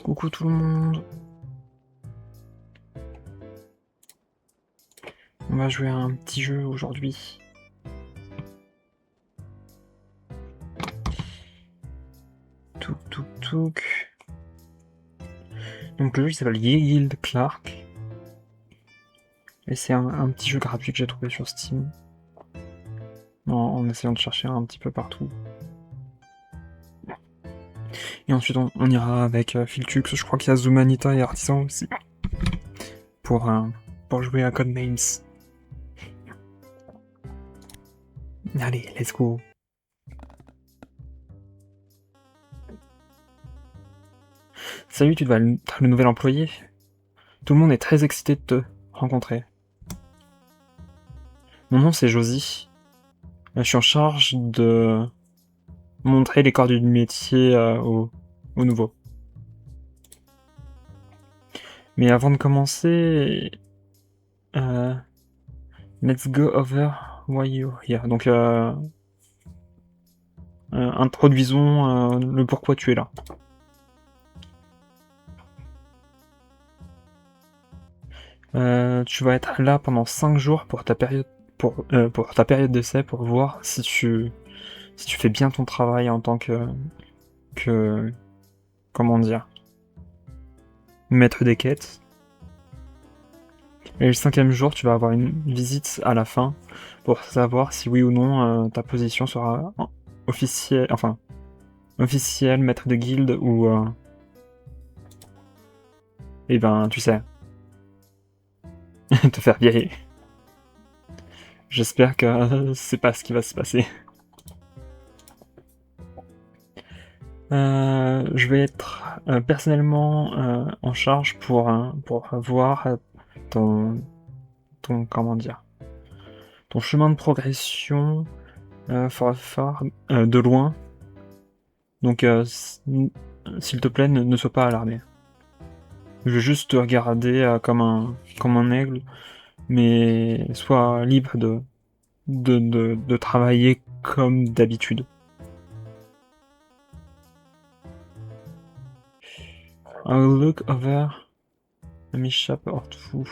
Coucou tout le monde. On va jouer à un petit jeu aujourd'hui. Touk. Donc le jeu il s'appelle Guild Clark. Et c'est un petit jeu gratuit que j'ai trouvé sur Steam. En essayant de chercher un petit peu partout. Et ensuite on ira avec Filtux, je crois qu'il y a Zumanita et Artisan aussi. Pour jouer à Codenames. Allez, let's go. Salut, tu dois être le nouvel employé. Tout le monde est très excité de te rencontrer. Mon nom c'est Josie. Je suis en charge de montrer les corps du métier aux nouveaux. Mais avant de commencer, let's go over why you're here. Donc, introduisons le pourquoi tu es là. Tu vas être là pendant 5 jours pour ta période d'essai pour voir si tu fais bien ton travail en tant que comment dire, maître des quêtes. Et le 5e jour, tu vas avoir une visite à la fin pour savoir si oui ou non ta position sera officielle, maître de guilde ou eh ben tu sais, te faire virer. J'espère que c'est pas ce qui va se passer. Je vais être personnellement en charge pour voir ton comment dire, ton chemin de progression fort de loin. Donc s'il te plaît, ne sois pas alarmé. Je vais juste te regarder comme un aigle, mais sois libre de travailler comme d'habitude. I'll look over my shop or two.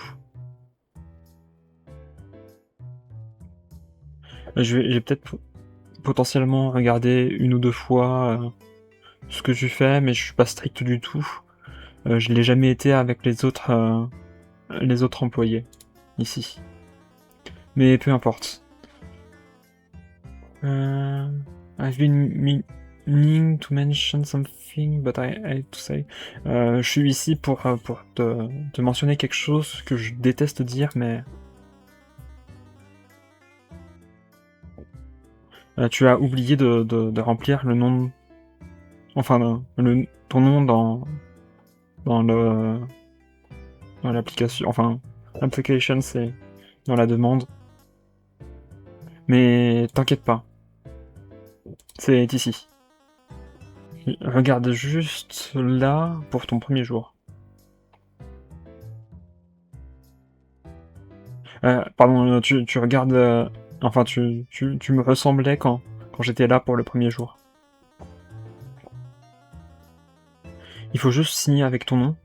Je vais peut-être potentiellement regarder une ou deux fois ce que tu fais, mais je suis pas strict du tout. Je l'ai jamais été avec les autres employés ici. Mais peu importe. I've been meaning to mention something, but I hate to say. Je suis ici pour te mentionner quelque chose que je déteste dire, mais tu as oublié de remplir le nom, ton nom dans l'application, l'application c'est dans la demande. Mais t'inquiète pas, c'est ici. Regarde juste là pour ton premier jour. Pardon, tu regardes. Tu me ressemblais quand j'étais là pour le premier jour. Il faut juste signer avec ton nom,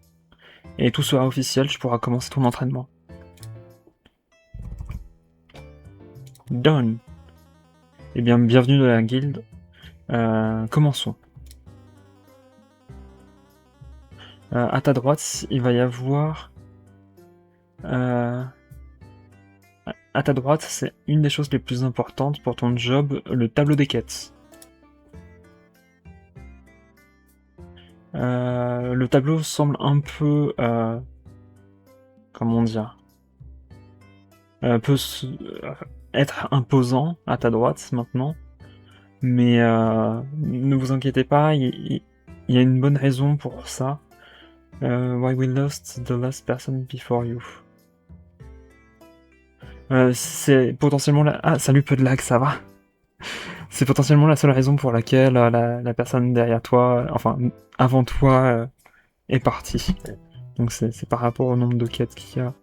et tout sera officiel, tu pourras commencer ton entraînement. Done. Eh bien, bienvenue dans la guilde. Commençons. À ta droite, il va y avoir... à ta droite, c'est une des choses les plus importantes pour ton job, le tableau des quêtes. Le tableau semble un peu... comment dire, peut être imposant à ta droite maintenant, mais ne vous inquiétez pas, il y a une bonne raison pour ça. Why we lost the last person before you. C'est potentiellement la... Ah, salut, peu de lag, ça va? C'est potentiellement la seule raison pour laquelle la personne derrière toi, avant toi, est partie. Donc c'est par rapport au nombre de quêtes qu'il y a.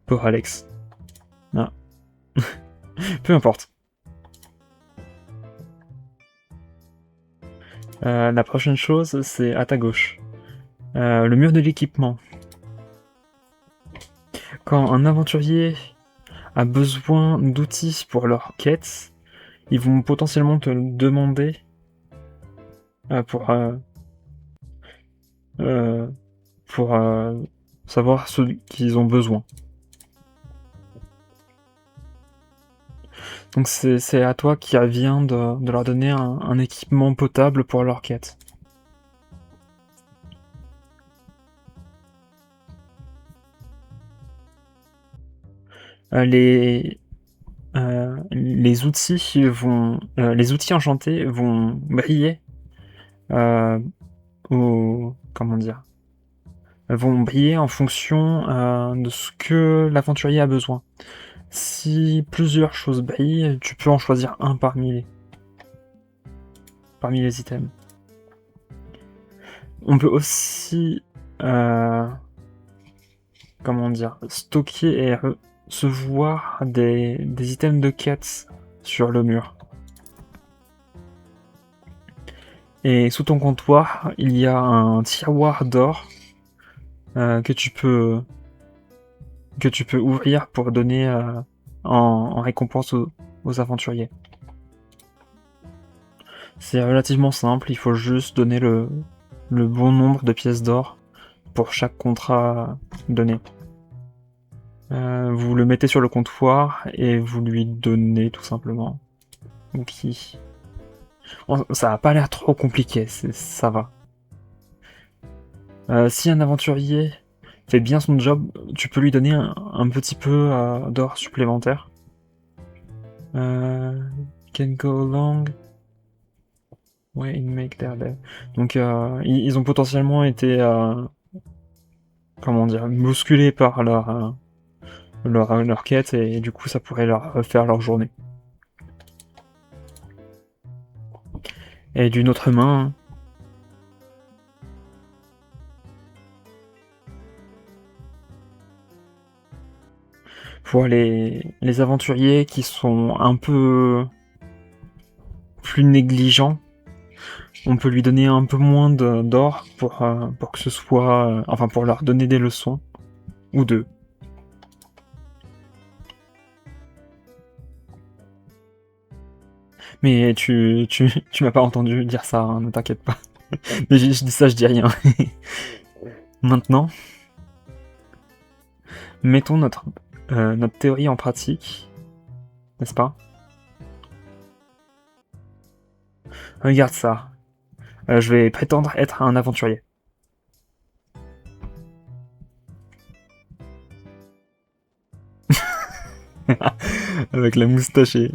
Pour Alex. Ah. Peu importe. La prochaine chose, c'est à ta gauche. Le mur de l'équipement. Quand un aventurier a besoin d'outils pour leur quête, ils vont potentiellement te le demander pour pour savoir ce qu'ils ont besoin. Donc c'est à toi qui vient de leur donner un équipement potable pour leur quête. Les les outils enchantés vont briller comment dire, vont briller en fonction de ce que l'aventurier a besoin. Si plusieurs choses brillent, tu peux en choisir un parmi les items. On peut aussi comment dire, stocker et recevoir des items de quête sur le mur. Et sous ton comptoir, il y a un tiroir d'or que tu peux ouvrir pour donner en récompense aux aventuriers. C'est relativement simple, il faut juste donner le bon nombre de pièces d'or pour chaque contrat donné. Vous le mettez sur le comptoir et vous lui donnez tout simplement. Ok. Ça a pas l'air trop compliqué, ça va. Si un aventurier fait bien son job, tu peux lui donner un petit peu d'or supplémentaire. Can go along. Ouais, in make their day. Donc ils ont potentiellement été comment dire, bousculés par leur quête et du coup ça pourrait leur faire leur journée. Et d'une autre main, pour les aventuriers qui sont un peu plus négligents, on peut lui donner un peu moins d'or pour que ce soit... enfin, pour leur donner des leçons. Ou deux. Mais tu m'as pas entendu dire ça, hein, ne t'inquiète pas. Mais je dis ça, je dis rien. Maintenant, mettons notre théorie en pratique, n'est-ce pas? Regarde ça. Je vais prétendre être un aventurier. Avec la moustache et...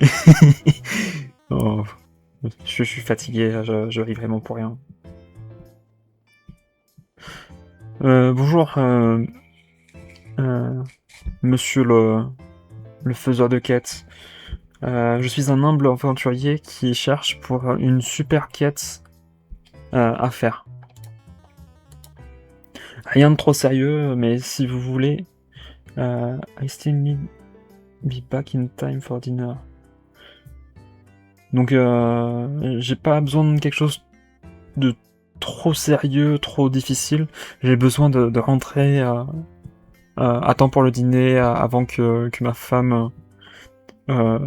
oh, je suis fatigué, je ris vraiment pour rien. Bonjour, monsieur le faiseur de quêtes. Je suis un humble aventurier qui cherche pour une super quête à faire. Rien de trop sérieux, mais si vous voulez, I still need be back in time for dinner. Donc j'ai pas besoin de quelque chose de trop sérieux, trop difficile. J'ai besoin de rentrer à temps pour le dîner avant que ma femme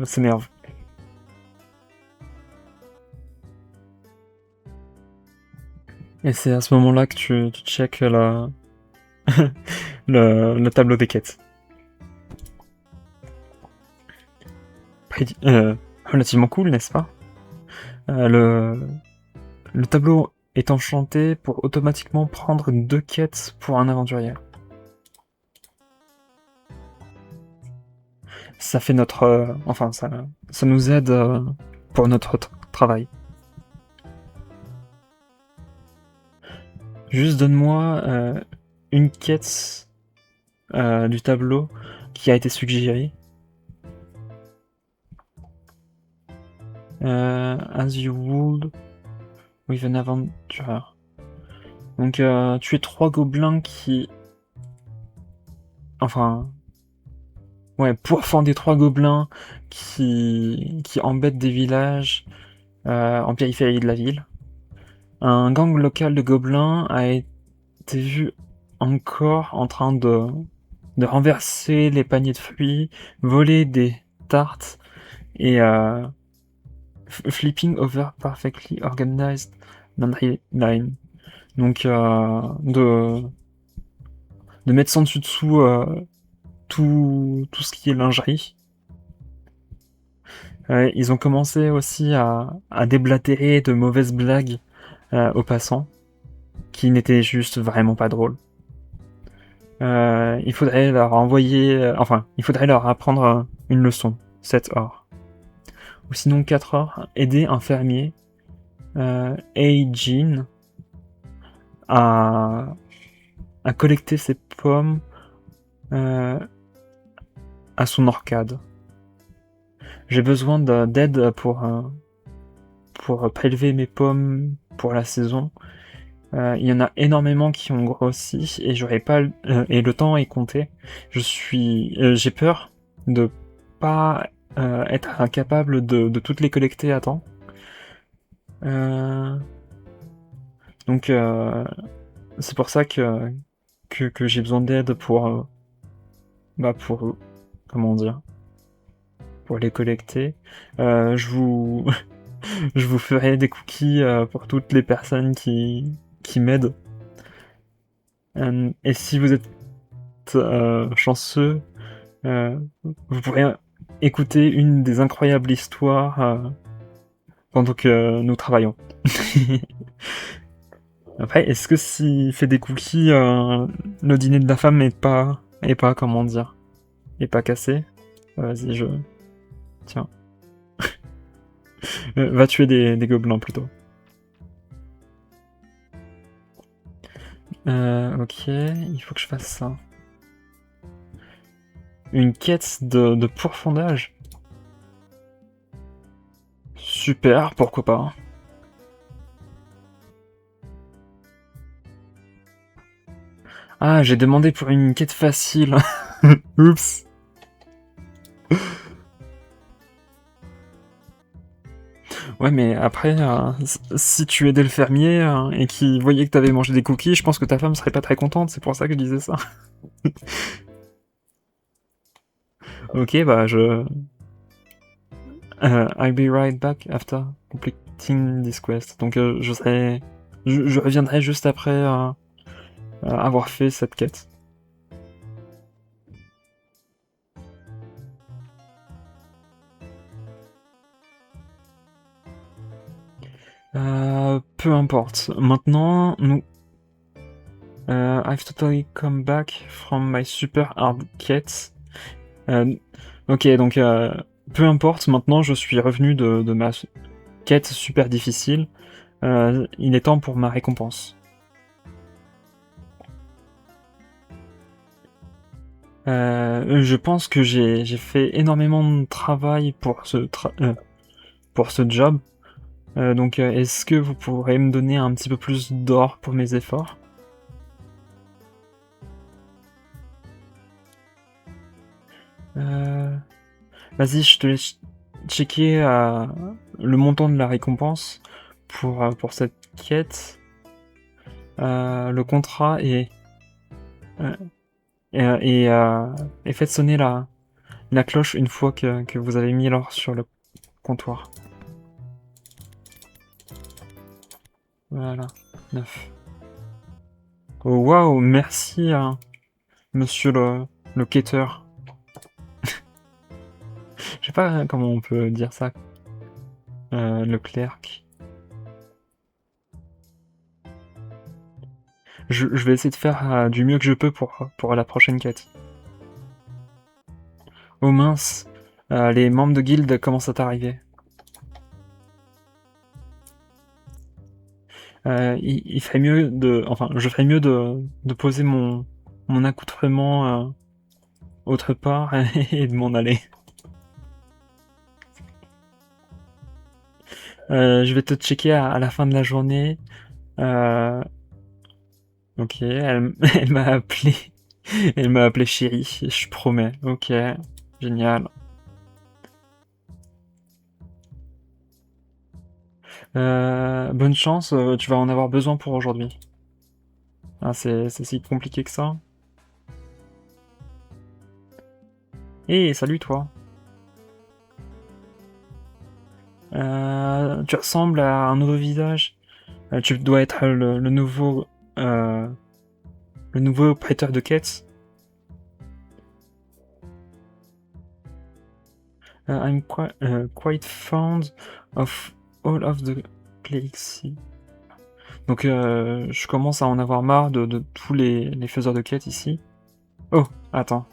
s'énerve. Et c'est à ce moment-là que tu checkes le tableau des quêtes. Relativement cool, n'est-ce pas? Le tableau est enchanté pour automatiquement prendre 2 quêtes pour un aventurier. Ça fait notre... enfin, ça nous aide pour notre travail. Juste donne-moi une quête du tableau qui a été suggérée. As you would with an adventurer. Donc tuer 3 gobelins qui... Enfin... Ouais, pourfendre des 3 gobelins qui embêtent des villages en périphérie de la ville. Un gang local de gobelins a été vu encore en train de renverser les paniers de fruits, voler des tartes et flipping over perfectly organized laundry line. Donc de mettre sans dessus dessous tout ce qui est lingerie. Ils ont commencé aussi à déblatérer de mauvaises blagues aux passants, qui n'étaient juste vraiment pas drôles. Il faudrait leur envoyer... il faudrait leur apprendre une leçon, 7 heures. Ou sinon 4 heures, aider un fermier, Eijin, à collecter ses pommes à son orchade. J'ai besoin d'aide pour prélever mes pommes pour la saison. Il y en a énormément qui ont grossi et j'aurais pas et le temps est compté. J'ai peur de pas être incapable de toutes les collecter à temps. Donc c'est pour ça que j'ai besoin d'aide pour comment dire, pour les collecter. Je vous je vous ferai des cookies pour toutes les personnes qui m'aident. Et si vous êtes chanceux, vous pourrez écouter une des incroyables histoires pendant que nous travaillons. Après, est-ce que s'il fait des cookies, le dîner de la femme est pas, comment dire, est pas cassé? Vas-y, tiens. Va tuer des gobelins plutôt. Ok, il faut que je fasse ça. Une quête de pourfondage. Super, pourquoi pas. Ah, j'ai demandé pour une quête facile. Oups. Ouais, mais après, si tu aidais le fermier et qu'il voyait que t'avais mangé des cookies, je pense que ta femme serait pas très contente, c'est pour ça que je disais ça. Ok, bah I'll be right back after completing this quest. Donc je reviendrai juste après avoir fait cette quête. Peu importe. Maintenant, I've totally come back from my super hard quête. Ok, donc peu importe. Maintenant, je suis revenu de ma quête super difficile. Il est temps pour ma récompense. Je pense que j'ai fait énormément de travail pour ce job. Donc est-ce que vous pourrez me donner un petit peu plus d'or pour mes efforts? Vas-y, je te laisse checker le montant de la récompense pour cette quête. Le contrat euh, et faites sonner la cloche une fois que vous avez mis l'or sur le comptoir. Voilà, 9. Oh waouh, merci monsieur le quêteur. Je sais pas comment on peut dire ça. Le clerc. Je vais essayer de faire du mieux que je peux pour la prochaine quête. Oh mince, les membres de guilde commencent à t'arriver. Il ferait mieux je ferais mieux de poser mon accoutrement autre part et de m'en aller. Je vais te checker à la fin de la journée. Ok, elle m'a appelé. Elle m'a appelé chérie, je promets. Ok, génial. Bonne chance, tu vas en avoir besoin pour aujourd'hui. Ah, c'est si compliqué que ça. Salut toi. Tu ressembles à un nouveau visage. Tu dois être euh, le nouveau prêteur de quêtes. I'm quite fond of all of the plagues. Donc je commence à en avoir marre de tous les faiseurs de quêtes ici. Oh, attends.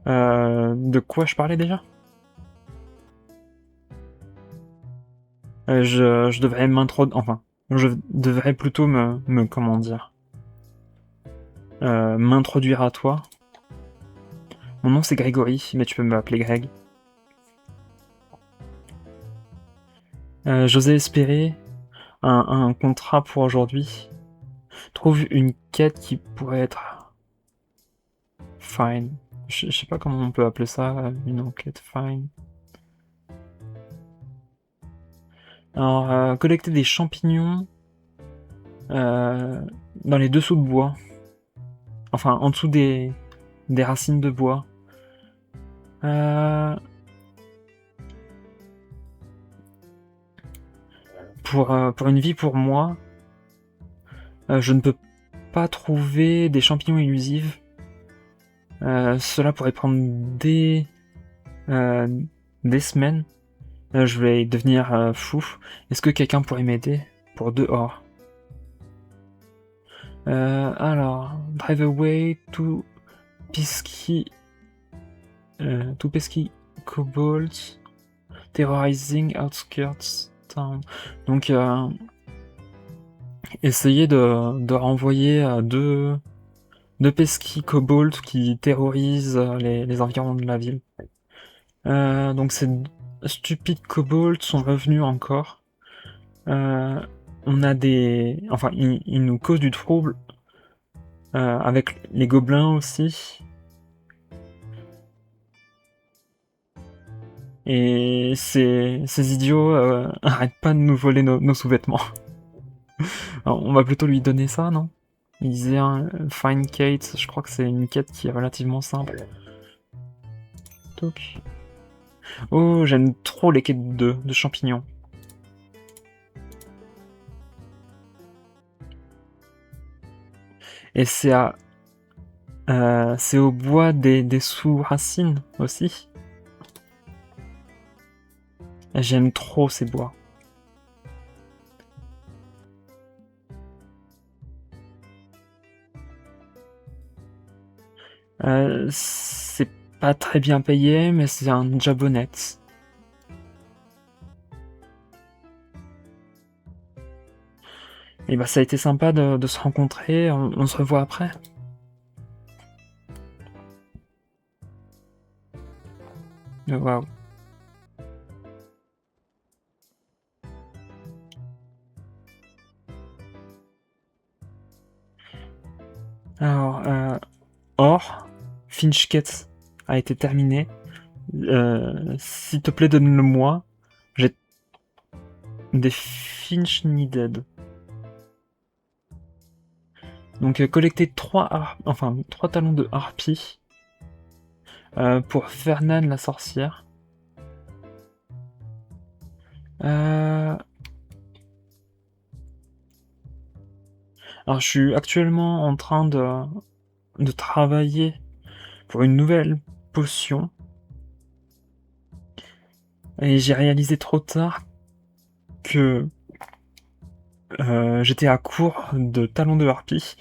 De quoi je parlais déjà? Je devrais m'introduire... Enfin, je devrais plutôt comment dire... m'introduire à toi. Mon nom c'est Grégory, mais tu peux m'appeler Greg. J'osais espérer un contrat pour aujourd'hui. Trouve une quête qui pourrait être fine. Je sais pas comment on peut appeler ça, une enquête fine. Alors, collecter des champignons dans les dessous de bois. Enfin, en dessous des racines de bois. Pour une vie pour moi, je ne peux pas trouver des champignons élusifs. Cela pourrait prendre des semaines. Je vais devenir fou. Est-ce que quelqu'un pourrait m'aider pour dehors? Alors, drive away to Pesky Cobalt, terrorizing outskirts town. Donc, essayer de renvoyer deux Pesky Cobalt qui terrorisent les environs de la ville. Donc ces stupides kobolds sont revenus encore. On a des... Enfin, ils nous causent du trouble. Avec les gobelins aussi. Et ces idiots arrêtent pas de nous voler nos sous-vêtements. Alors, on va plutôt lui donner ça, non? Il disait Find Kate, je crois que c'est une quête qui est relativement simple. Toc. Oh, j'aime trop les quêtes de champignons. Et c'est au bois des sous-racines aussi. J'aime trop ces bois. C'est pas très bien payé, mais c'est un job honnête. Et bah ça a été sympa de se rencontrer, on se revoit après. Waouh. Alors, Or, Finchket a été terminé. S'il te plaît, donne-le-moi. J'ai des Finch Needed. Donc collecter 3 talons de harpie pour Fernan la sorcière. Alors je suis actuellement en train de travailler pour une nouvelle potion. Et j'ai réalisé trop tard que j'étais à court de talons de harpie.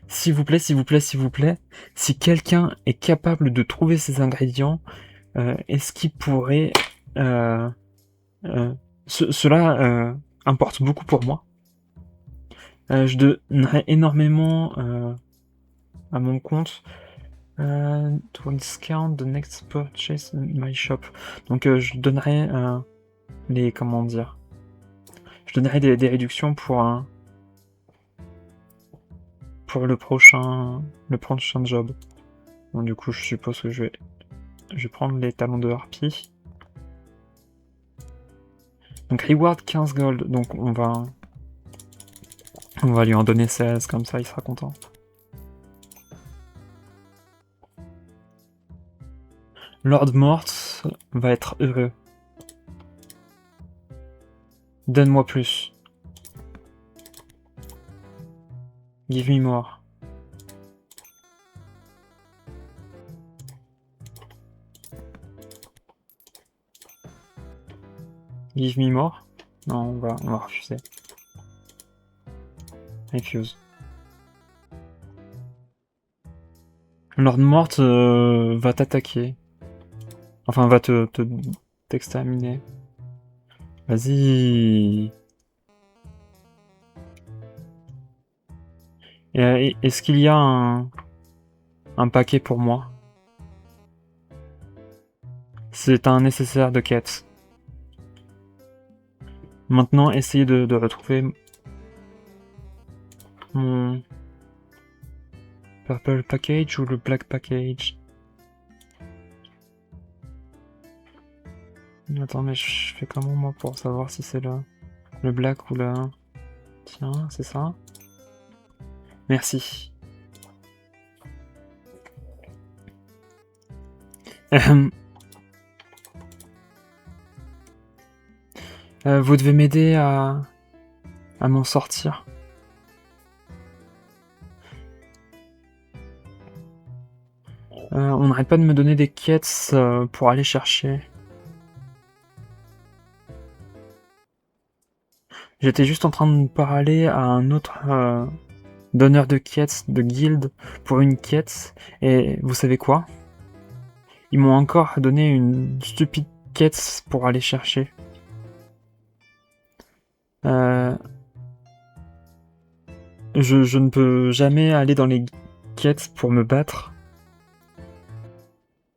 S'il vous plaît, s'il vous plaît, s'il vous plaît, si quelqu'un est capable de trouver ces ingrédients, est-ce qu'il pourrait... cela importe beaucoup pour moi. Je donnerais énormément à mon compte. To discount the next purchase in my shop. Donc je donnerais comment dire... Je donnerais des réductions pour le prochain job. Bon, du coup, je suppose que je vais prendre les talons de harpie. Donc reward 15 gold, donc on va lui en donner 16, comme ça il sera content. Lord Mort va être heureux. Donne-moi plus. Give me more. Give me more? Non, on va refuser. Refuse. Lord Mort va t'attaquer. Enfin, va t'exterminer. Vas-y. Est-ce qu'il y a un paquet pour moi? C'est un nécessaire de quête. Maintenant, essayez de retrouver mon purple package ou le black package. Attends, mais je fais comment moi pour savoir si c'est le black ou le... Tiens, c'est ça. Merci. Vous devez m'aider à m'en sortir. On n'arrête pas de me donner des quêtes pour aller chercher. J'étais juste en train de parler à un autre donneur de quêtes de guild pour une quête, et vous savez quoi? Ils m'ont encore donné une stupide quête pour aller chercher. Je ne peux jamais aller dans les quêtes pour me battre.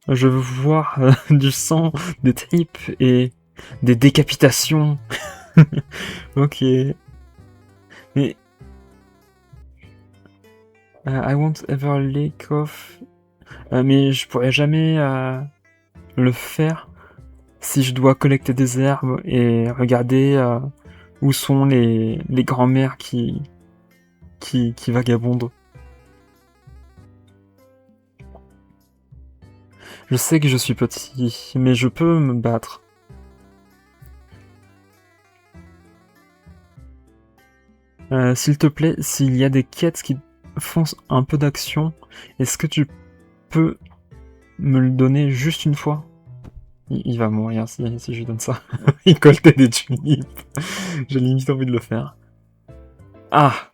Je veux voir du sang, des tripes et des décapitations. Ok. Mais... I won't ever lick off... mais je pourrais jamais le faire si je dois collecter des herbes et regarder où sont les grands-mères qui vagabondent. Je sais que je suis petit, mais je peux me battre. S'il te plaît, s'il y a des quêtes qui font un peu d'action, est-ce que tu peux me le donner juste une fois? Il va mourir si je lui donne ça. Il coltait des tulipes. J'ai limite envie de le faire. Ah!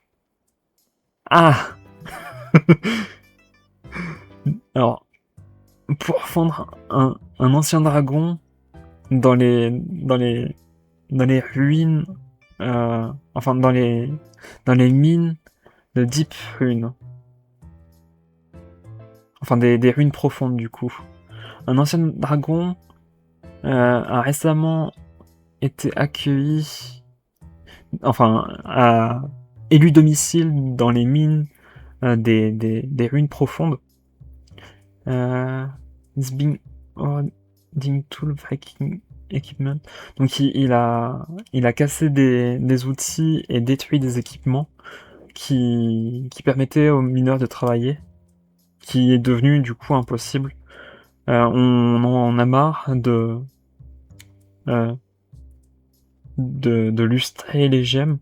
Ah! Alors, pour fondre un ancien dragon dans les ruines, enfin dans les mines de Deep Rune. Enfin des ruines profondes du coup. Un ancien dragon a récemment été accueilli, enfin a élu domicile dans les mines des ruines profondes. It's been hoarding tool Viking equipment. Donc il a cassé des outils et détruit des équipements qui permettaient aux mineurs de travailler, qui est devenu du coup impossible. On en a marre de lustrer les gemmes,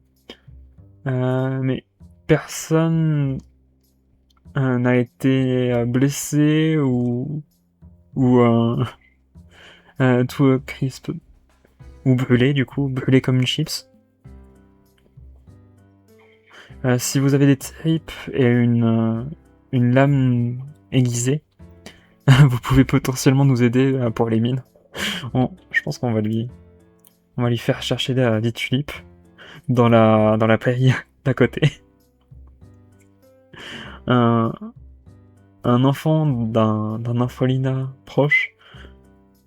mais personne n'a été blessé ou tout crisp ou brûlé du coup, brûlé comme une chips. Si vous avez des tripes et une lame aiguisée, vous pouvez potentiellement nous aider pour les mines. Je pense qu'on va lui faire chercher des tulipes dans la prairie d'à côté. Un enfant d'un orphelinat proche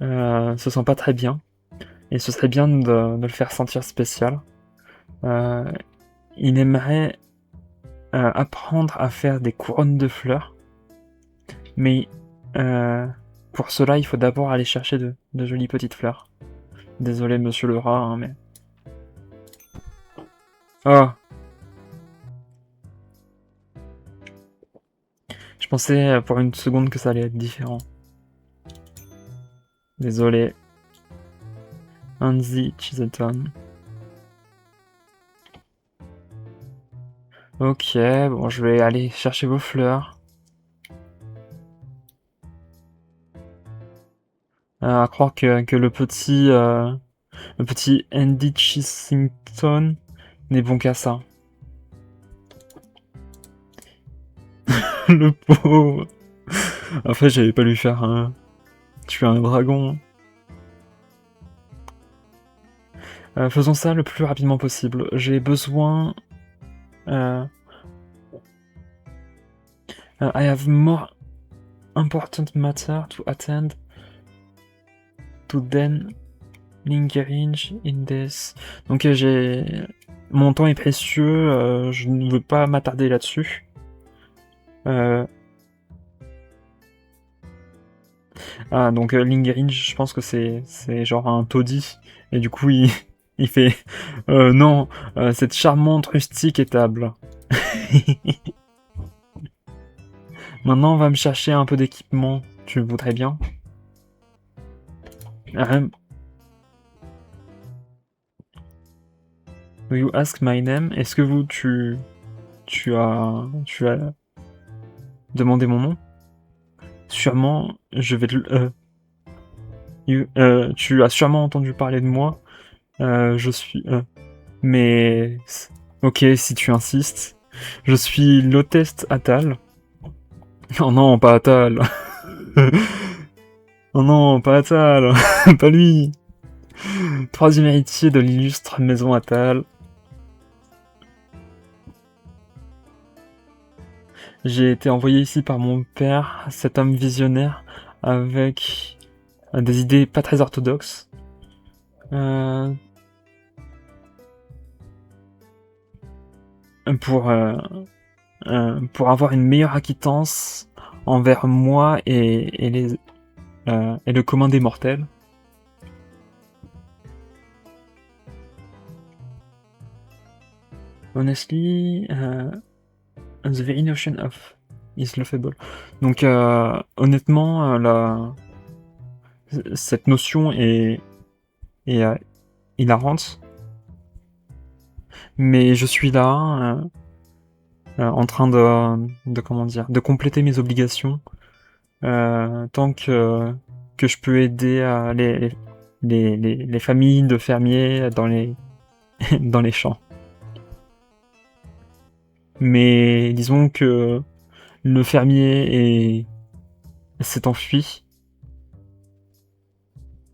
se sent pas très bien, et ce serait bien de le faire sentir spécial. Il aimerait apprendre à faire des couronnes de fleurs, mais pour cela il faut d'abord aller chercher de jolies petites fleurs. Désolé, monsieur le rat, hein, mais... Oh! Je pensais pour une seconde que ça allait être différent. Désolé. Anzi Chiselton. Ok, bon, je vais aller chercher vos fleurs. À croire que le petit Andy Chissington n'est bon qu'à ça. Le pauvre. En fait, j'avais pas lui faire tuer un dragon. Faisons ça le plus rapidement possible. J'ai besoin... I have more important matter to attend to then lingering in this. Donc j'ai... Mon temps est précieux, je ne veux pas m'attarder là-dessus. Ah, donc lingering, je pense que c'est genre un taudis. Et du coup, il fait... non, cette charmante rustique étable. Maintenant, on va me chercher un peu d'équipement. Tu le voudrais bien? Do you ask my name? Est-ce que tu as demandé mon nom? Sûrement, je vais te... tu as sûrement entendu parler de moi. Je suis... mais... Ok, si tu insistes. Je suis l'hôtesse Atal. Oh non, pas Atal. Oh non, pas Atal. Pas lui. Troisième héritier de l'illustre maison Atal. J'ai été envoyé ici par mon père, cet homme visionnaire, avec des idées pas très orthodoxes. Pour avoir une meilleure acquittance envers moi et le commun des mortels. Honestly, the very notion of is laughable. Donc honnêtement, cette notion est hilarante. Mais je suis là, en train de compléter mes obligations, tant que je peux aider les familles de fermiers dans les dans les champs. Mais disons que le fermier s'est enfui.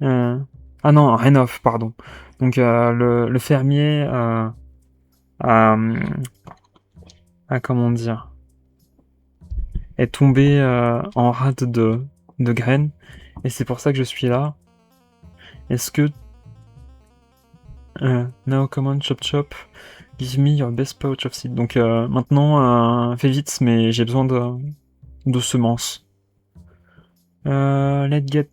Ah non, Renov, pardon. Donc le fermier a comment dire, est tombé en rade de graines, et c'est pour ça que je suis là. Est-ce que now come on chop chop, give me your best pouch of seed. Donc maintenant fais vite, mais j'ai besoin de semences. Let's get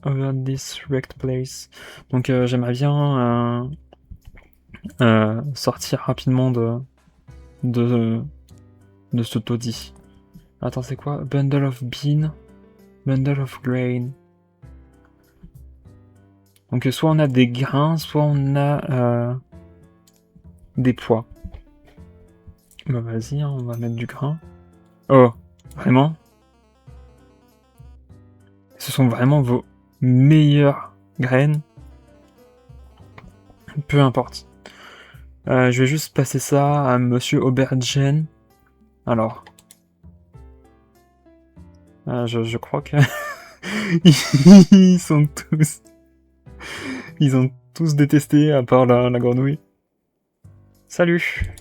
over this wrecked place. Donc j'aimerais bien sortir rapidement de ce taudis. Attends, c'est quoi? Bundle of bean, bundle of grain. Donc soit on a des grains, soit on a des pois. Bah vas-y, hein, on va mettre du grain. Oh, vraiment? Ce sont vraiment vos meilleures graines? Peu importe. Je vais juste passer ça à Monsieur Aubergen. Alors. Je crois que... Ils sont tous... Ils ont tous détesté, à part la grenouille. Salut!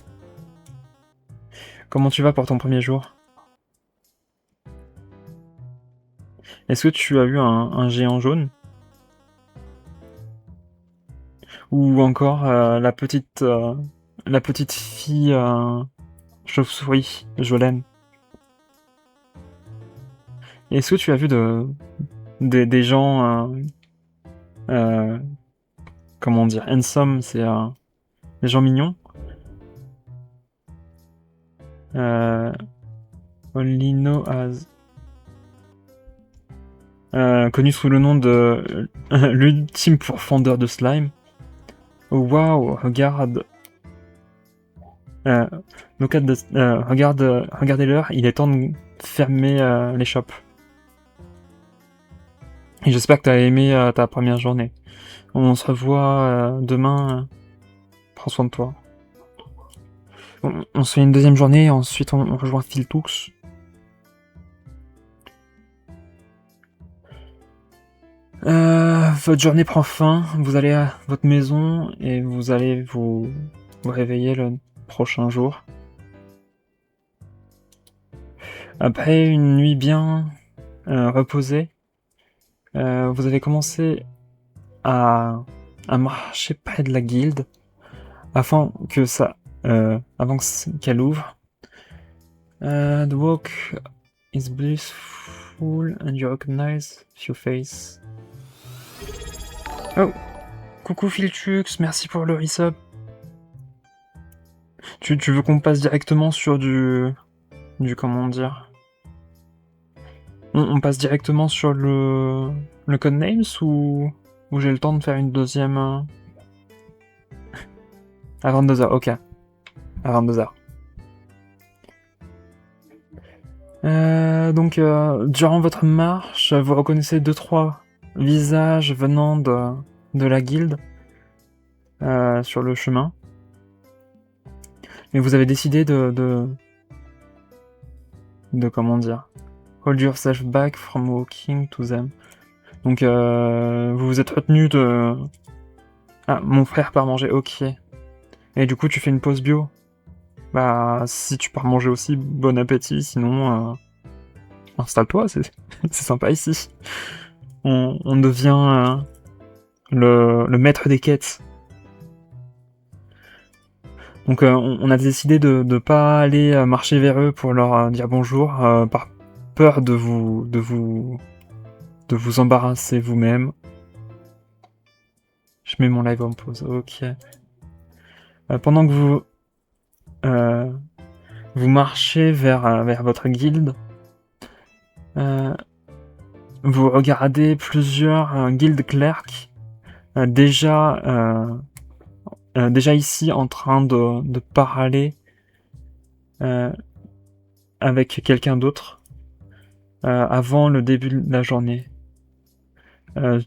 Comment tu vas pour ton premier jour? Est-ce que tu as eu un géant jaune? Ou encore la petite fille chauve-souris, je l'aime. Est-ce que tu as vu des gens comment dire, handsome, c'est les gens mignons. Only know as... connu sous le nom de l'ultime pourfendeur de slime. Oh waouh, regarde. Regardez l'heure, il est temps de fermer les shops. Et j'espère que t'as aimé ta première journée. On se revoit demain. Prends soin de toi. On se fait une deuxième journée, ensuite on rejoint Philtoox. Votre journée prend fin, vous allez à votre maison et vous allez vous réveiller le prochain jour. Après une nuit bien reposée, vous avez commencé à marcher près de la guilde avant qu'elle ouvre. The walk is blissful and you recognize your face. Oh, coucou Philtux, merci pour le resub. Tu veux qu'on passe directement sur du comment dire, on passe directement sur le codenames ou j'ai le temps de faire une deuxième à 22h, ok. À 22h. Donc, durant votre marche, vous reconnaissez 2-3 visages venant de la guilde sur le chemin. Mais vous avez décidé de comment dire, hold yourself back from walking to them. Donc, vous vous êtes retenu de... Ah, mon frère part manger, ok. Et du coup, tu fais une pause bio. Bah, si tu pars manger aussi, bon appétit, sinon... installe-toi, c'est sympa ici. On devient le maître des quêtes. Donc on a décidé de ne pas aller marcher vers eux pour leur dire bonjour, par peur de vous embarrasser vous-même. Je mets mon live en pause, ok. Pendant que vous marchez vers votre guilde, vous regardez plusieurs guild clercs déjà ici en train de parler avec quelqu'un d'autre avant le début de la journée.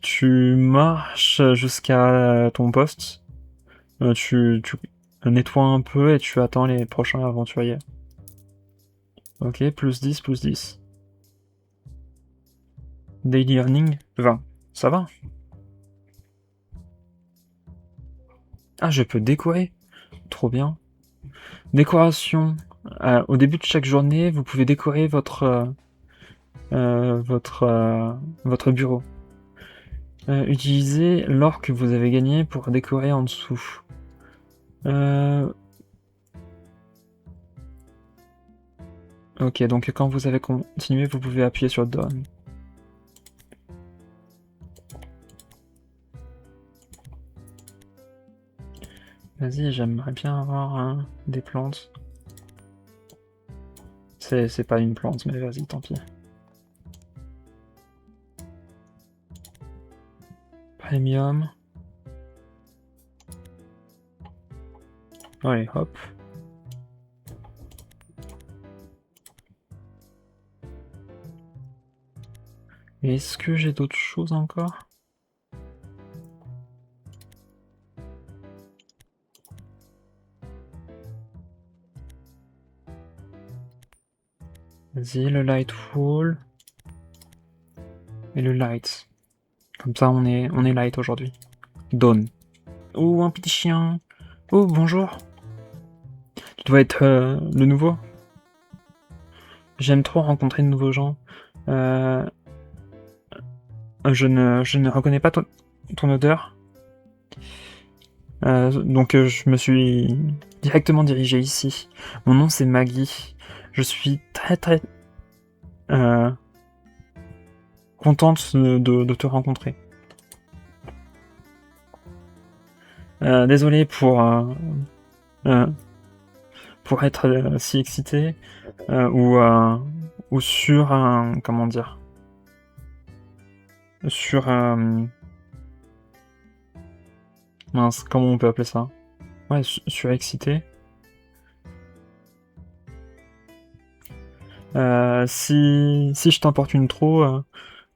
Tu marches jusqu'à ton poste, tu nettoies un peu et tu attends les prochains aventuriers. Ok, plus 10, plus 10. Daily earning, 20. Ça va? Ah, je peux décorer. Trop bien. Décoration. Au début de chaque journée, vous pouvez décorer votre bureau. Utilisez l'or que vous avez gagné pour décorer en dessous. Ok, donc quand vous avez continué, vous pouvez appuyer sur Done. Vas-y, j'aimerais bien avoir des plantes. C'est pas une plante, mais vas-y, tant pis. Premium. Allez, hop. Est-ce que j'ai d'autres choses encore? Vas-y, le light wall. Et le light. Comme ça, on est light aujourd'hui. Dawn. Oh, un petit chien. Oh, bonjour. Tu dois être le nouveau. J'aime trop rencontrer de nouveaux gens. Je ne reconnais pas ton odeur. Donc je me suis directement dirigé ici. Mon nom c'est Maggie. Je suis très contente de te rencontrer. Désolé pour être si excité, ou sur un... Comment dire? Sur un... Mince, comment on peut appeler ça? Ouais, surexcité. Si je t'importune trop,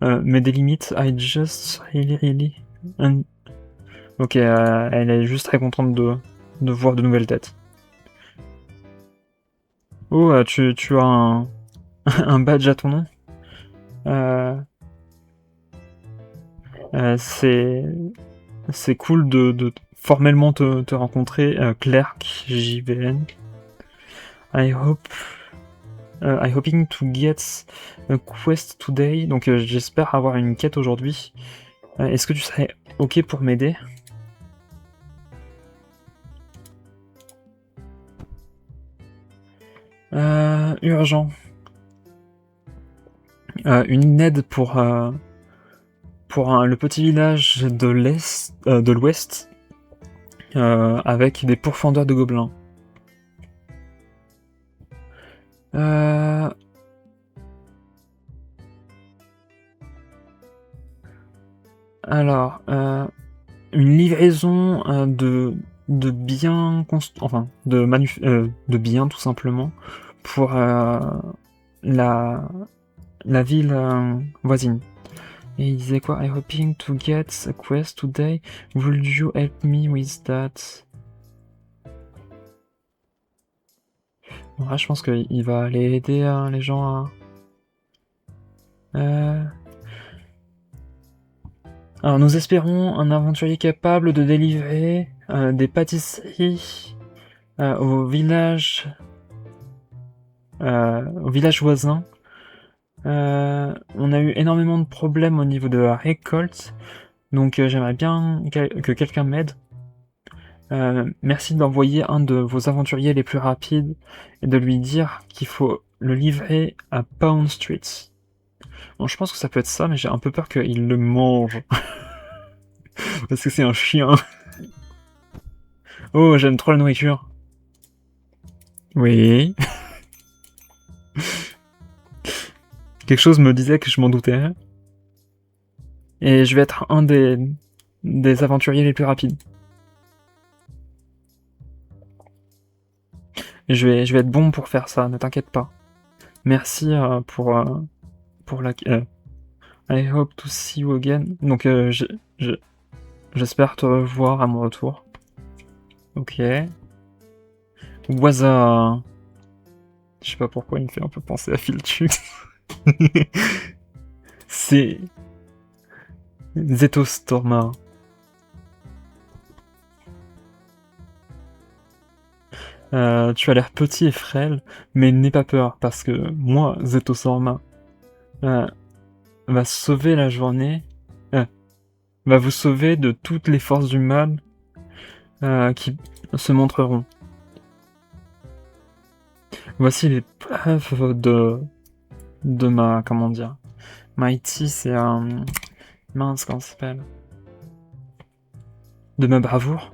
mets des limites. I just really... Ok, elle est juste très contente de voir de nouvelles têtes. Oh, tu as un badge à ton nom. C'est cool de formellement te rencontrer, Clerk JVN. I hoping to get a quest today. Donc j'espère avoir une quête aujourd'hui. Est-ce que tu serais ok pour m'aider? Urgent. Une aide pour le petit village de l'ouest, avec des pourfendeurs de gobelins. Alors, une livraison de biens, enfin de biens tout simplement pour la ville voisine. Et il disait quoi? I hoping to get a quest today. Would you help me with that? Bon, là, je pense qu'il va aller aider les gens à... Alors, nous espérons un aventurier capable de délivrer des pâtisseries au village voisin. On a eu énormément de problèmes au niveau de la récolte, donc j'aimerais bien que quelqu'un m'aide. Merci d'envoyer un de vos aventuriers les plus rapides et de lui dire qu'il faut le livrer à Pound Street. Bon, je pense que ça peut être ça, mais j'ai un peu peur qu'il le mange. Parce que c'est un chien. Oh, j'aime trop la nourriture. Oui. Quelque chose me disait que je m'en doutais. Et je vais être un des aventuriers les plus rapides. Et je vais être bon pour faire ça, ne t'inquiète pas. Merci pour la... I hope to see you again. Donc j'espère te revoir à mon retour. Ok. Waza. Je sais pas pourquoi il me fait un peu penser à Filtru. C'est... Zetostorma. Tu as l'air petit et frêle, mais n'aie pas peur, parce que moi, Zetostorma, va sauver la journée, va vous sauver de toutes les forces du mal qui se montreront. Voici les preuves de ma... Comment dire? Mighty, c'est un... Mince, comment ça s'appelle? De ma bravoure.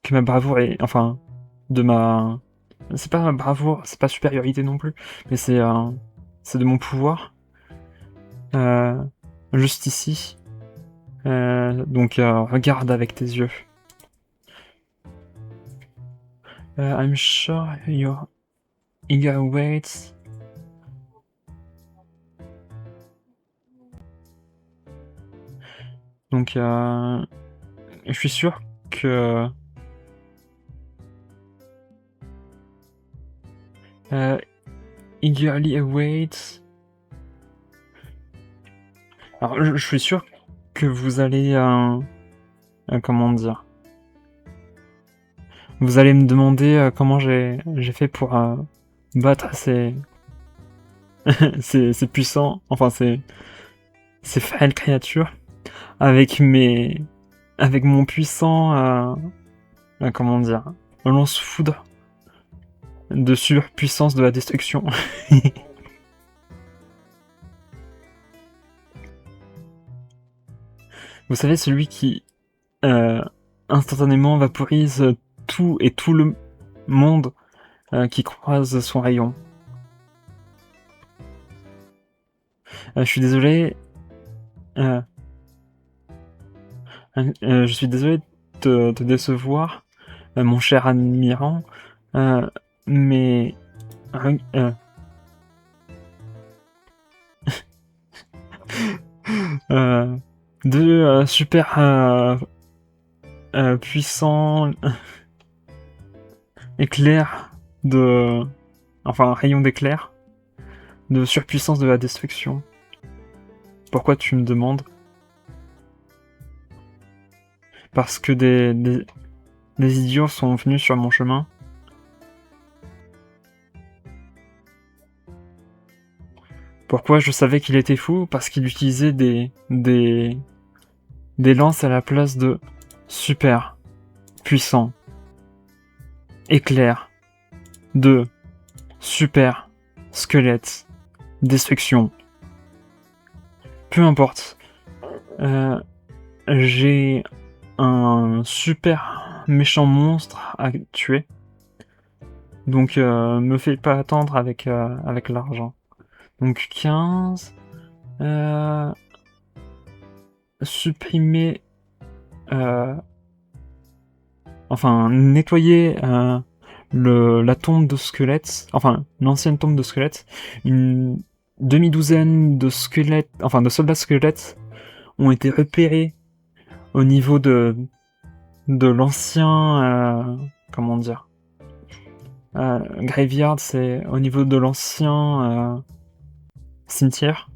Que ma bravoure est... Enfin, de ma... C'est pas bravoure, c'est pas supériorité non plus, mais c'est de mon pouvoir. Juste ici. Donc regarde avec tes yeux. I'm sure you're eager waits. Donc je suis sûr que eagerly awaits. Alors je suis sûr que vous allez comment dire? Vous allez me demander comment j'ai fait pour battre ces ces puissants, enfin ces frêles créatures avec mon puissant comment dire, lance-foudre de surpuissance de la destruction. Vous savez, celui qui instantanément vaporise tout et tout le monde qui croise son rayon. Je suis désolé. Je suis désolé de te décevoir, mon cher admirant, mais deux super puissants éclairs de... Enfin, rayons d'éclair de surpuissance de la destruction. Pourquoi tu me demandes? Parce que des idiots sont venus sur mon chemin. Pourquoi je savais qu'il était fou? Parce qu'il utilisait des lances à la place de super puissant éclair de super squelette destruction. Peu importe. J'ai un super méchant monstre à tuer. Donc me fais pas attendre avec l'argent. Donc 15. Supprimer. Enfin, nettoyer la tombe de squelettes. Enfin, l'ancienne tombe de squelettes. Une demi-douzaine de squelettes. Enfin, de soldats squelettes ont été repérés au niveau de l'ancien. Comment dire? Graveyard, c'est au niveau de l'ancien cimetière.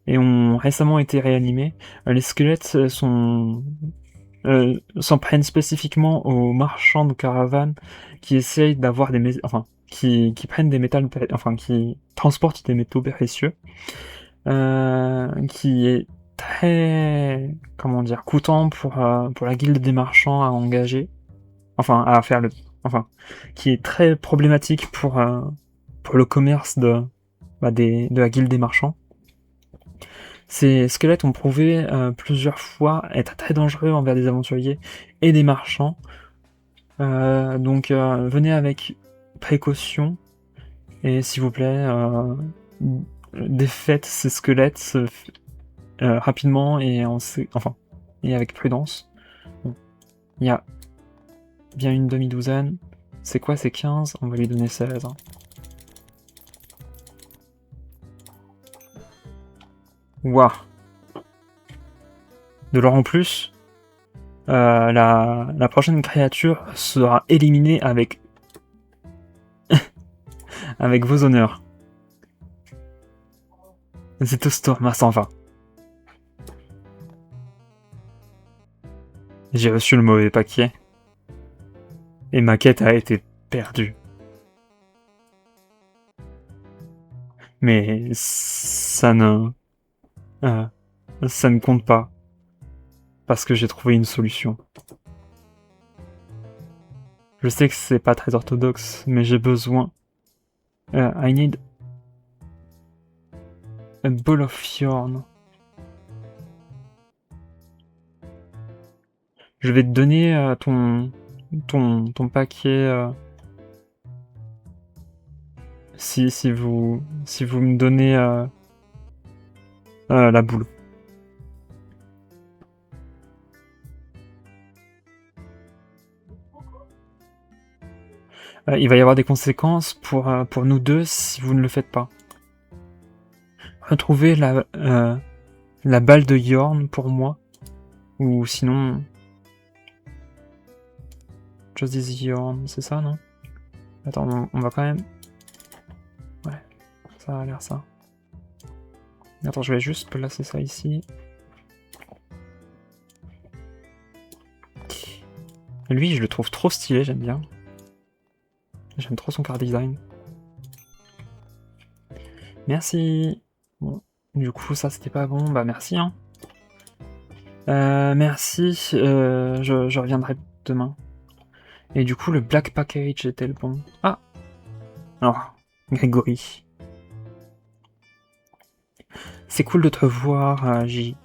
Et ont récemment été réanimés. Les squelettes s'en prennent spécifiquement aux marchands de caravanes qui essayent d'avoir qui prennent des métals, enfin qui transportent des métaux précieux, qui est très, comment dire, coûtant pour la guilde des marchands à engager, enfin à faire qui est très problématique pour le commerce de la guilde des marchands. Ces squelettes ont prouvé plusieurs fois être très dangereux envers des aventuriers et des marchands. Donc venez avec précaution et s'il vous plaît, défaites ces squelettes rapidement et et avec prudence. Bon. Il y a bien une demi-douzaine. C'est quoi, c'est 15? On va lui donner 16. Hein. Waouh! De l'or en plus, la prochaine créature sera éliminée avec avec vos honneurs. C'est au Storm à 120. J'ai reçu le mauvais paquet. Et ma quête a été perdue. Mais ça ne compte pas. Parce que j'ai trouvé une solution. Je sais que c'est pas très orthodoxe, mais j'ai besoin... I need a ball of yarn. Je vais te donner ton paquet... si vous me donnez la boule. Il va y avoir des conséquences pour nous deux si vous ne le faites pas. Retrouvez la balle de Yorn pour moi. Ou sinon... Just this Yorn, c'est ça, non? Attends, on va quand même... Ouais, ça a l'air ça. Attends, je vais juste placer ça ici. Lui, je le trouve trop stylé, j'aime bien. J'aime trop son card design. Merci. Bon, du coup, ça c'était pas bon. Bah merci, hein. Merci. Je reviendrai demain. Et du coup, le Black Package était le bon. Ah. Alors, Grégory. C'est cool de te voir, J.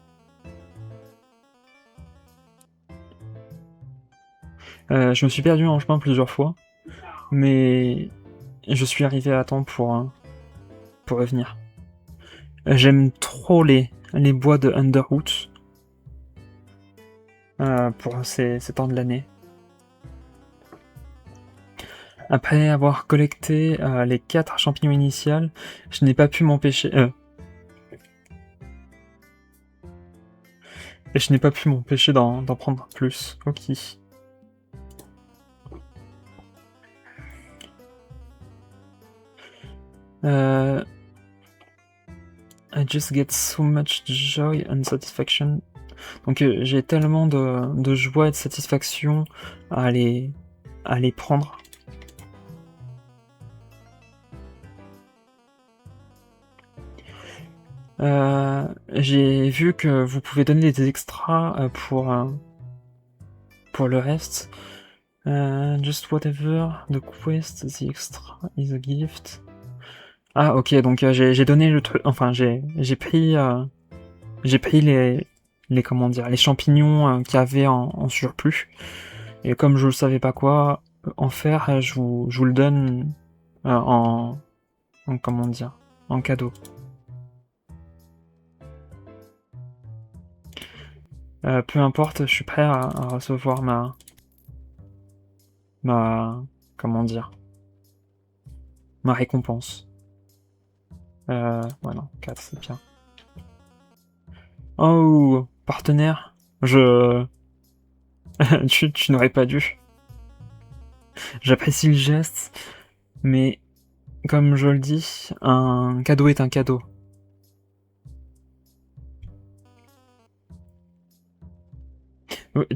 Je me suis perdu en chemin plusieurs fois, mais je suis arrivé à temps pour revenir. J'aime trop les bois de Underroot pour ces temps de l'année. Après avoir collecté les 4 champignons initiales, je n'ai pas pu m'empêcher... et je n'ai pas pu m'empêcher d'en prendre plus. Ok. I just get so much joy and satisfaction. Donc j'ai tellement de joie et de satisfaction à les prendre. J'ai vu que vous pouvez donner des extras pour le reste. Just whatever, the quest, the extra is a gift. Ah ok, donc j'ai donné le truc, enfin j'ai pris les comment dire, les champignons qu'il y avait en surplus. Et comme je ne savais pas quoi en faire, je vous le donne en comment dire, en cadeau. Peu importe, je suis prêt à recevoir comment dire, ma récompense. Ouais non, 4 c'est bien. Oh, partenaire, tu n'aurais pas dû. J'apprécie le geste, mais comme je le dis, un cadeau est un cadeau.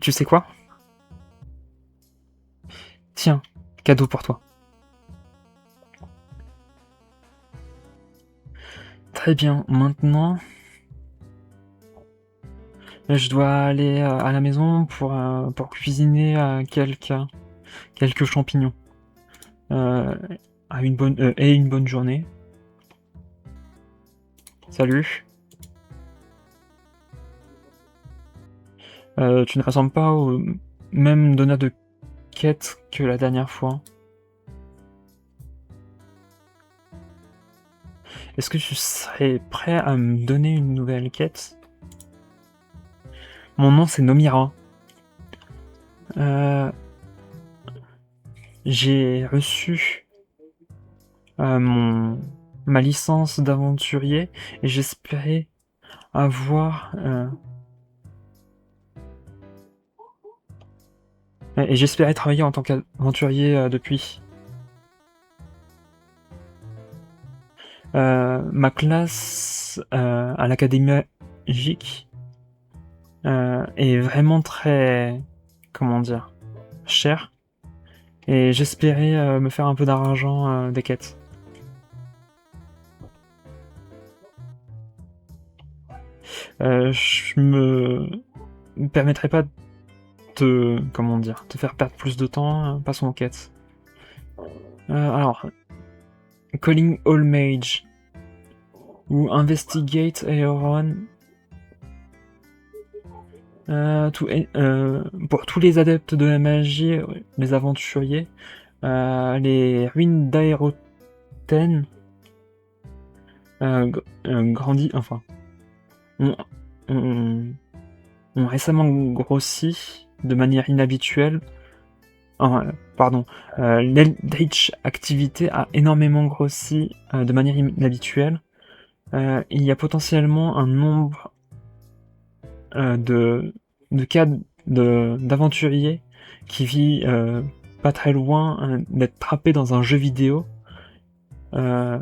Tu sais quoi? Tiens, cadeau pour toi. Très bien, maintenant, je dois aller à la maison pour cuisiner quelques champignons. Une bonne journée. Salut. Tu ne ressembles pas au même donneur de quête que la dernière fois. Est-ce que tu serais prêt à me donner une nouvelle quête? Mon nom c'est Nomira. J'ai reçu ma licence d'aventurier et j'espérais avoir et j'espérais travailler en tant qu'aventurier depuis. Ma classe à l'académie magique est vraiment très, comment dire, chère. Et j'espérais me faire un peu d'argent des quêtes. Je me permettrai pas de, comment dire, te faire perdre plus de temps, passons aux quêtes. Alors, Calling All Mage ou Investigate Aeron. Pour tous les adeptes de la magie, les aventuriers, les ruines d'Aérothène enfin, ont récemment grossi de manière inhabituelle. Pardon, l'Eldritch Activité a énormément grossi de manière inhabituelle. Il y a potentiellement un nombre de cas d'aventuriers qui vit pas très loin d'être trappé dans un jeu vidéo à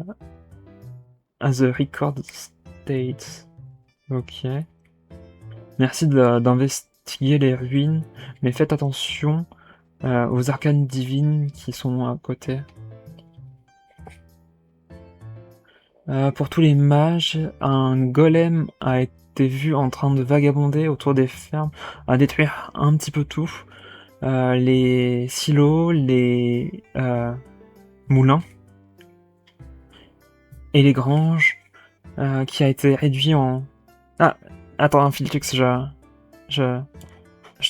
The Record State. Ok. Merci d'investiguer les ruines, mais faites attention aux arcanes divines qui sont à côté. Pour tous les mages, un golem a été vu en train de vagabonder autour des fermes, à détruire un petit peu tout. Les silos, les moulins et les granges qui a été réduit en... Ah, attends, un Filtrix, je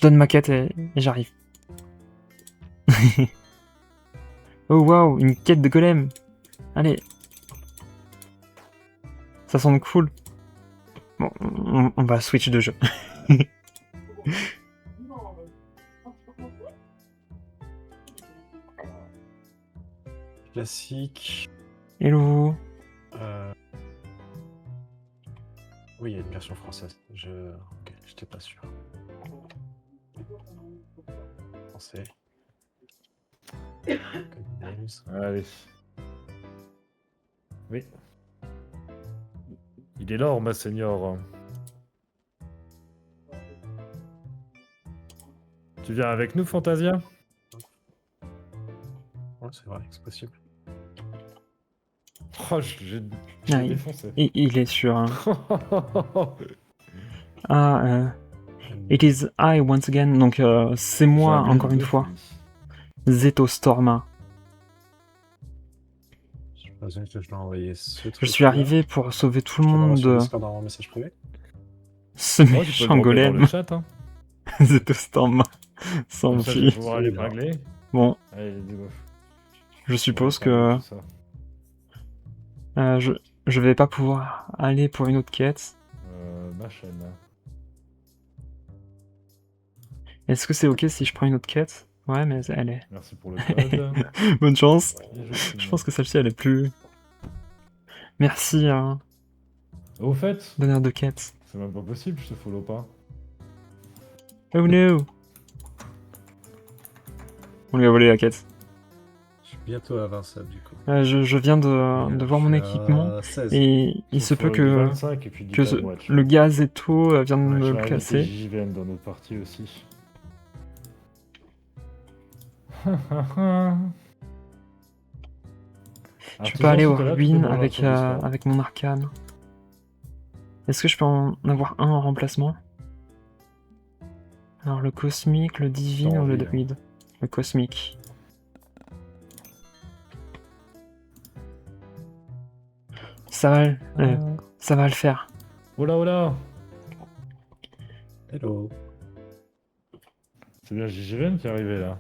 donne ma quête et j'arrive. Oh waouh, une quête de golem. Allez. Ça semble cool. Bon, on va switch de jeu. Classique. Hello. Oui, il y a une version française. Ok, j'étais pas sûr. Français. Allez. Oui. Il est l'or, ma seigneur. Tu viens avec nous, Fantasia? Ouais, c'est vrai, c'est possible. Oh, j'ai Ah, défoncé. il est sur un... It is I once again. Donc c'est moi encore une fois. Zeto Storma. Je présume que je dois envoyer ce truc. Je suis arrivé pour sauver tout le monde de... de dans un message privé. ce Moi, tu peux le méchant dropper dans golem. le chat, hein. Zeto Storma. Sans Comme ça, je vais plus. pouvoir aller pingler. Bon, Allez, dis-moi. je suppose Ouais, que tout ça. je vais pas pouvoir aller pour une autre quête. Ma chaîne. Est-ce que c'est ok si je prends une autre quête? Ouais, mais elle est... Merci pour le code. Bonne chance. Et Je pense que celle-ci, elle est plus... Merci, Au fait, donneur de quête. c'est même pas possible, je te follow pas. Oh no! On lui a volé la quête. Je suis bientôt à 20 subs du coup. Je viens de voir mon équipement et il se peut que, 25 et puis du que time watch. le gaz et tout vient de Ouais, me Je le vais classer. inviter JVM dans notre partie aussi. Je peux pas aller aux Artisan, si t'es là, tu peux ruines me rejoindre sur Discord. avec mon arcane. Est-ce que je peux en avoir un en remplacement? Alors le cosmique, le divine T'as ou le envie, hein. druide? Le cosmique. Ça va le faire. Oh là, oh là! Hello. C'est bien JVM qui est arrivé là.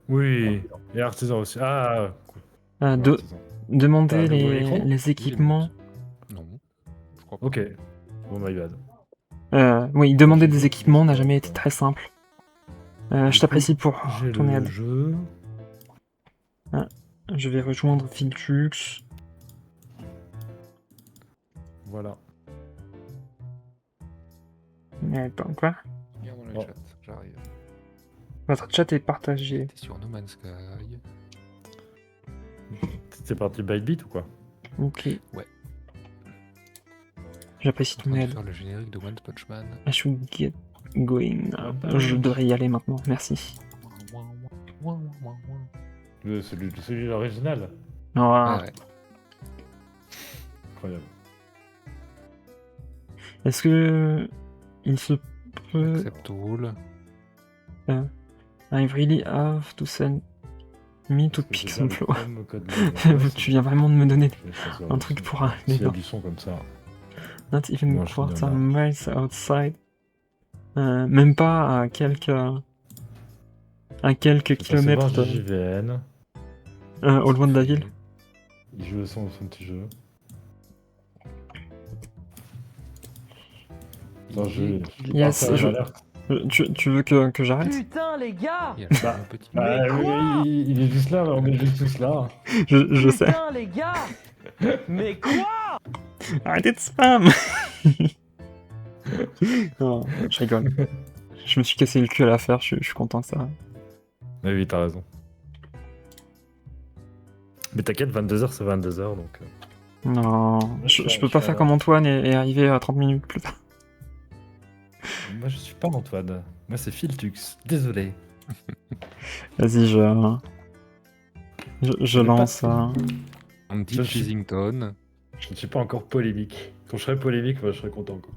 Oui, et Artisan aussi. Ah, cool. Artisan. Demander T'as un nouveau écran les équipements. Non, je crois pas. Ok. Bon, my bad. Oui, demander des équipements n'a jamais été très simple. Je t'apprécie pour J'ai ton le aide. jeu. Je vais rejoindre Filtux. Voilà. Quoi? Viens dans le Oh. chat, j'arrive. Votre chat est partagé. T'es sur No Man's Sky. C'est parti by beat ou quoi? Ok. Ouais. J'apprécie En ton train de aide. faire le générique de One Punch Man. I should get going. Je devrais y aller maintenant, merci. Celui l'original. Ah, Ouais. Incroyable. est-ce que il se peut... Accept all. I really have to send me to pick some flow. flow. Tu viens vraiment de me donner un truc pour aller Il y a dans... du son comme ça. Not even Non, je suis quarter bien là. miles outside. Même pas à quelques kilomètres de JVN. au loin de la ville. Il joue son petit jeu. Attends, Yes, tu veux que j'arrête? Putain, les gars! Il y a un petit. Bah, quoi oui, il est juste là, on est juste tous là. Je sais. Putain, les gars! Mais quoi? Arrêtez de spam. Non, je rigole. Je me suis cassé le cul à l'affaire, je suis content que ça. Mais oui, t'as raison. Mais t'inquiète, 22h c'est 22h donc. Non, je peux pas faire comme Antoine et arriver à 30 minutes plus tard. Moi je suis pas Antoine. Moi c'est Filtux. Désolé. Vas-y, je lance. Un petit Je suis- Chesington. Je ne suis pas encore polémique. Quand je serai polémique, moi je serai content quoi.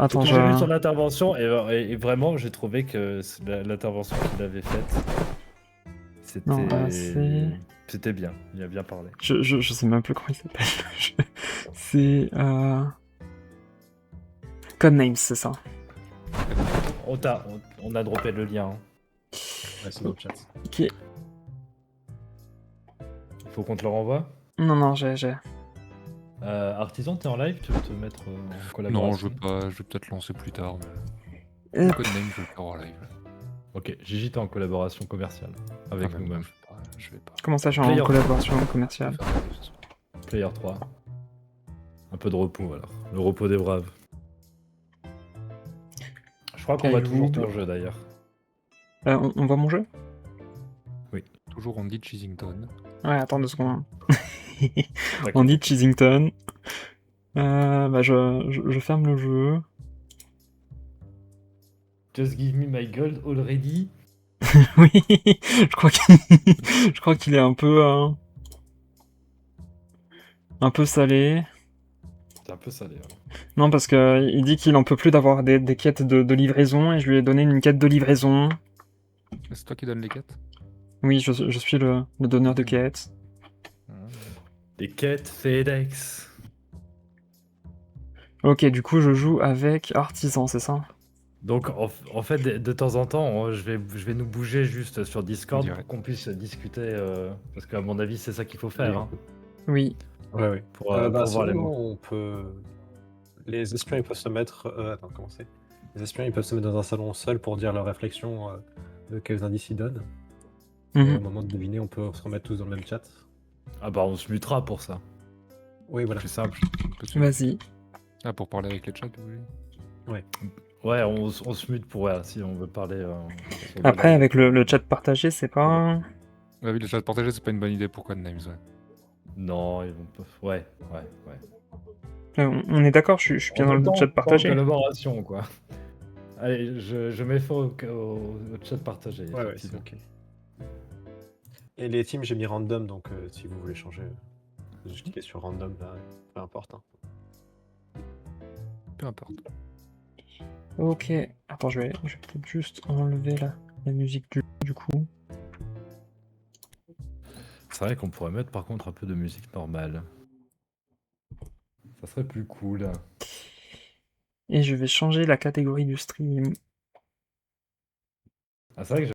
Attends, J'ai vu son intervention et vraiment j'ai trouvé que l'intervention qu'il avait faite, Non, c'était bien. Il a bien parlé. je sais même plus comment il s'appelle. C'est Codenames, c'est ça. On a droppé le lien. Hein. Ouais, c'est dans le chat. Ok. Faut qu'on te le renvoie. Non, non, j'ai. Artisan, t'es en live, tu veux te mettre en collaboration? Non, je vais pas, je vais peut-être lancer plus tard. Mais... Euh, Codename, je vais le faire en live. Ok, Gigi, t'es en collaboration commerciale avec Enfin, même, nous-mêmes. je vais pas. Comment ça, je suis en Player. collaboration Je vais commerciale? faire en live ce soir. Player 3. Un peu de repos alors. Le repos des braves. Je crois qu'on voit toujours ton jeu d'ailleurs. On voit mon jeu? Toujours Andy Cheesington. Ouais, attends 2 secondes. D'accord. On dit Cheesington. Bah, je ferme le jeu. Just give me my gold already. Oui, je crois qu'il est un peu salé. C'est un peu salé. Ouais. Non, parce que il dit qu'il en peut plus d'avoir des quêtes de livraison et je lui ai donné une quête de livraison. C'est toi qui donnes les quêtes? Oui, je suis le donneur de quêtes. Des quêtes FedEx. Ok, du coup, je joue avec Artisan, c'est ça? Donc en fait, de temps en temps, je vais nous bouger juste sur Discord Direct. pour qu'on puisse discuter. Parce qu'à mon avis, c'est ça qu'il faut faire. Hein, Oui. Ouais, ouais. pour voir Sinon, les mots. on peut. Les espions, ils peuvent se mettre. Attends, comment c'est? Les espions, ils peuvent se mettre dans un salon seul pour dire leurs réflexions de quels indices ils donnent. Et Mhm. au moment de deviner, on peut se remettre tous dans le même chat. Ah bah on se mutera pour ça. Oui, voilà. Plus simple. Vas-y. Ah, pour parler avec les chats, vous voulez? Ouais, on se mute pour si on veut parler. sur le Après, live. avec le chat partagé, c'est pas... Ouais, oui, les chats partagés, c'est pas une bonne idée pour Codenames, ouais. Non, ils vont pas. Ouais. On est d'accord, je suis bien dans le chat partagé. Collaboration, quoi. Allez, je mets fin au chat partagé. Ouais, ouais, c'est effectivement. ok. Et les teams, j'ai mis random, donc si vous voulez changer, juste cliquez sur random là, peu importe. Hein. Peu importe. Ok. Attends, je vais peut-être juste enlever la musique du coup. C'est vrai qu'on pourrait mettre par contre un peu de musique normale. Ça serait plus cool. Et je vais changer la catégorie du stream. Ah, c'est vrai que